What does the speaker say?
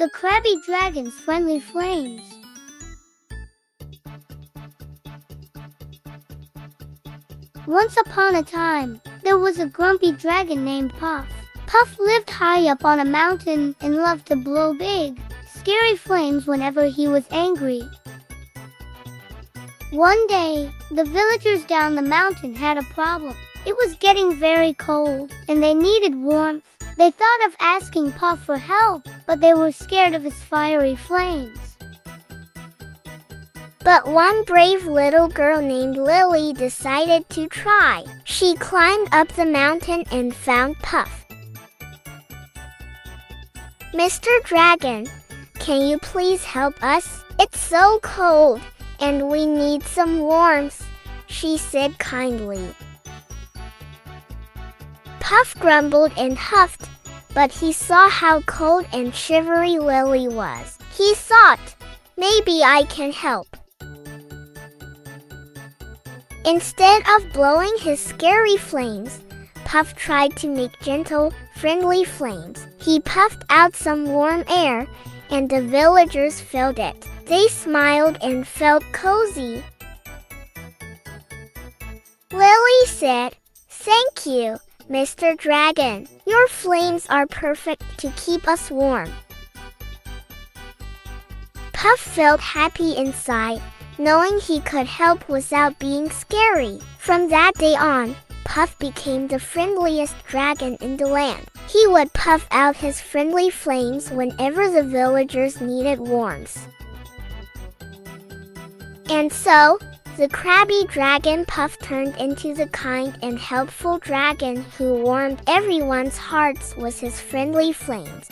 The Crabby Dragon's Friendly Flames. Once upon a time, there was a grumpy dragon named Puff. Puff lived high up on a mountain and loved to blow big, scary flames whenever he was angry. One day, the villagers down the mountain had a problem. It was getting very cold, and they needed warmth. They thought of asking Puff for help, but they were scared of his fiery flames. But one brave little girl named Lily decided to try. She climbed up the mountain and found Puff. "Mr. Dragon, can you please help us? It's so cold, and we need some warmth," she said kindly. Puff grumbled and huffed, but he saw how cold and shivery Lily was. He thought, "Maybe I can help." Instead of blowing his scary flames, Puff tried to make gentle, friendly flames. He puffed out some warm air, and the villagers felt it. They smiled and felt cozy. Lily said, "Thank you, Mr. Dragon. Your flames are perfect to keep us warm." Puff felt happy inside, knowing he could help without being scary. From that day on, Puff became the friendliest dragon in the land. He would puff out his friendly flames whenever the villagers needed warmth. And so, the crabby dragon Puff turned into the kind and helpful dragon who warmed everyone's hearts with his friendly flames.